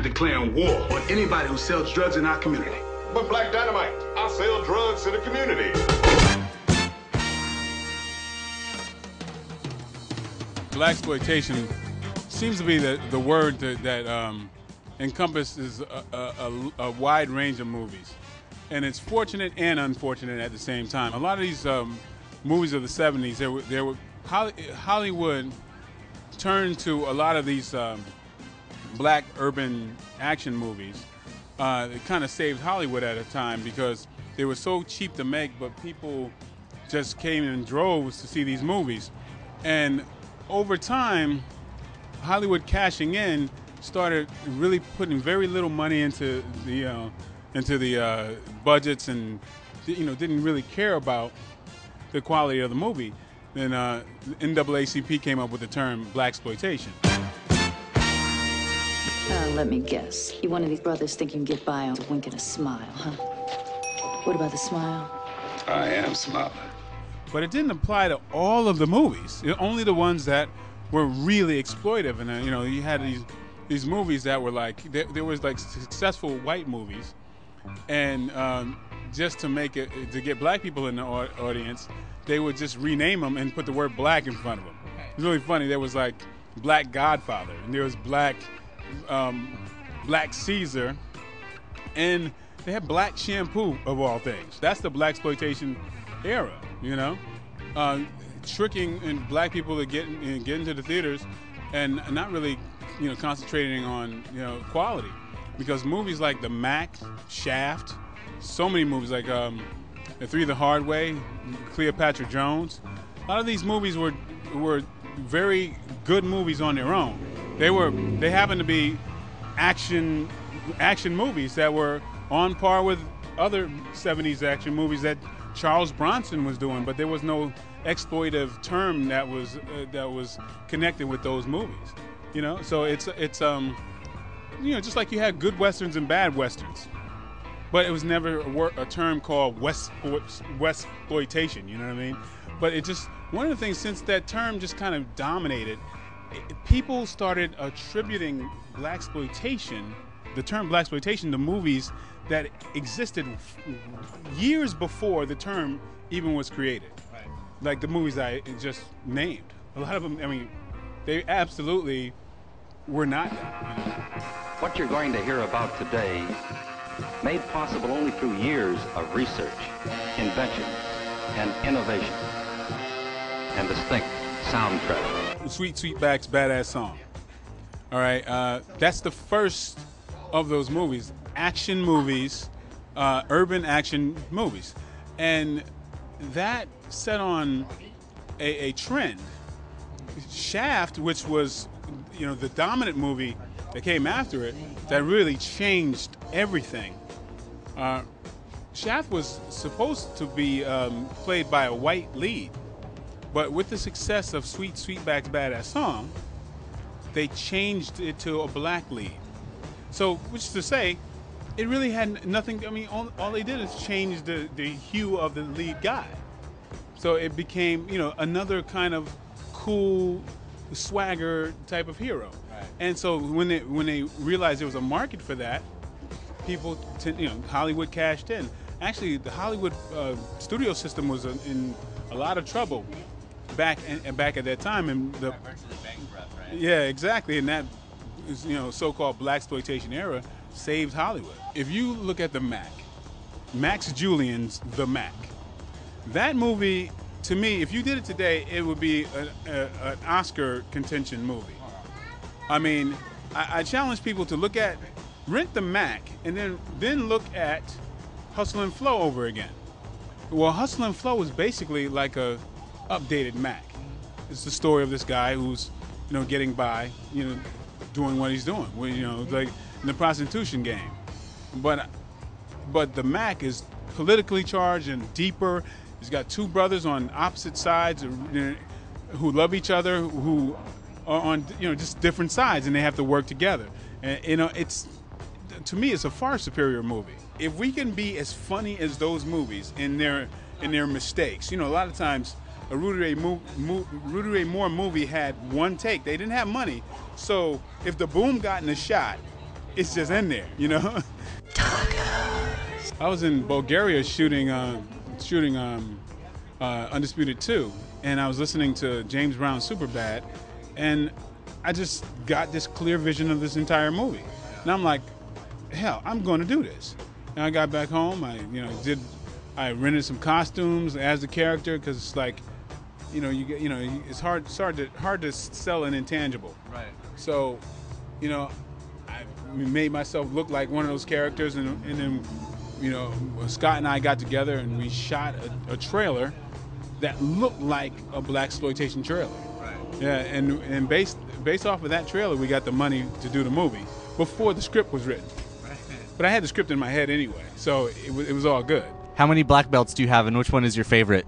I'm declaring war on anybody who sells drugs in our community. But Black Dynamite, I sell drugs to the community. Blaxploitation seems to be the word that encompasses a wide range of movies. And it's fortunate and unfortunate at the same time. A lot of these movies of the 70s, Hollywood turned to a lot of these black urban action movies. It kind of saved Hollywood at a time because they were so cheap to make, but people just came in droves to see these movies. And over time, Hollywood cashing in started really putting very little money into the budgets, and didn't really care about the quality of the movie. Then NAACP came up with the term Blaxploitation. Let me guess. You're one of these brothers think you can get by on a wink and a smile, huh? What about the smile? I am smiling. But it didn't apply to all of the movies. Only the ones that were really exploitive. And you had these movies that were like there was like successful white movies, and just to get black people in the audience, they would just rename them and put the word black in front of them. It's really funny. There was like Black Godfather, and there was Black Caesar, and they had Black Shampoo of all things. That's the Blaxploitation era, tricking black people to get into the theaters and not really concentrating on quality, because movies like The Mac, Shaft, so many movies like The Three the Hard Way, Cleopatra Jones, a lot of these movies were very good movies on their own. They happened to be action movies that were on par with other 70s action movies that Charles Bronson was doing, but there was no exploitive term that was connected with those movies. So it's just like you had good westerns and bad westerns, but it was never a term called Westploitation. You know what I mean? But it just, one of the things, since that term just kind of dominated, people started attributing Blaxploitation, the term Blaxploitation, to movies that existed years before the term even was created. Right. Like the movies I just named. A lot of them, they absolutely were not that. What you're going to hear about today, made possible only through years of research, invention, and innovation, and distinct soundtrack. Sweet Sweetback's Badass Song. All right, that's the first of those movies, action movies, urban action movies, and that set on a trend. Shaft, which was the dominant movie that came after it, that really changed everything. Shaft was supposed to be played by a white lead, but with the success of Sweet Sweetback's Badass Song, they changed it to a black lead. So, which is to say, it really had nothing. All they did is change the hue of the lead guy. So it became, another kind of cool swagger type of hero. Right. And so when they realized there was a market for that, people, Hollywood cashed in. Actually, the Hollywood studio system was in a lot of trouble back at that time, and the bankrupt, right? Yeah, exactly, and that so-called Blaxploitation era saved Hollywood. If you look at the Mac, Max Julian's The Mac, that movie, to me, if you did it today, it would be an Oscar contention movie. I challenge people to rent The Mac, and then look at Hustle and Flow over again. Well, Hustle and Flow is basically like a updated Mac. It's the story of this guy who's, getting by, doing what he's doing, like in the prostitution game. But the Mac is politically charged and deeper. He's got two brothers on opposite sides who love each other, who are on just different sides, and they have to work together. And it's, to me, it's a far superior movie. If we can be as funny as those movies in their mistakes, a lot of times a Rudy Ray Moore movie had one take. They didn't have money, so if the boom got in the shot, it's just in there, you know. I was in Bulgaria shooting Undisputed 2, and I was listening to James Brown's Superbad, and I just got this clear vision of this entire movie. And I'm like, hell, I'm going to do this. And I got back home. I rented some costumes as the character, because it's like, it's hard to sell an intangible. Right. So, I made myself look like one of those characters, and then, Scott and I got together and we shot a trailer that looked like a Blaxploitation trailer. Right. Yeah, and based off of that trailer, we got the money to do the movie before the script was written. Right. But I had the script in my head anyway, so it was all good. How many black belts do you have, and which one is your favorite?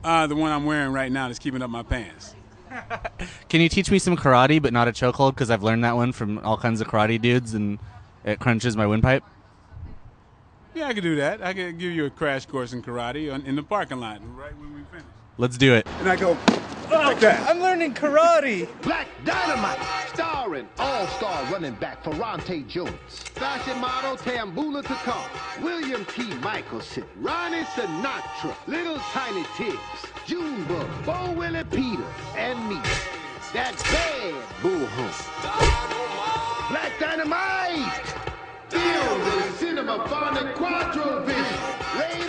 The one I'm wearing right now is keeping up my pants. Can you teach me some karate, but not a chokehold? Because I've learned that one from all kinds of karate dudes, and it crunches my windpipe. Yeah, I could do that. I could give you a crash course in karate in the parking lot right when we finish. Let's do it. And I go like that. I'm learning karate. Black Dynamite, starring all-star running back Ferrante Jones, fashion model Tambula Takar, William T. Michelson, Ronnie Sinatra, Little Tiny Tibbs, Junebug, Bo Willie Peter, and me. That's bad bull hunt. Black Dynamite, filled with cinema phonic quadro vision.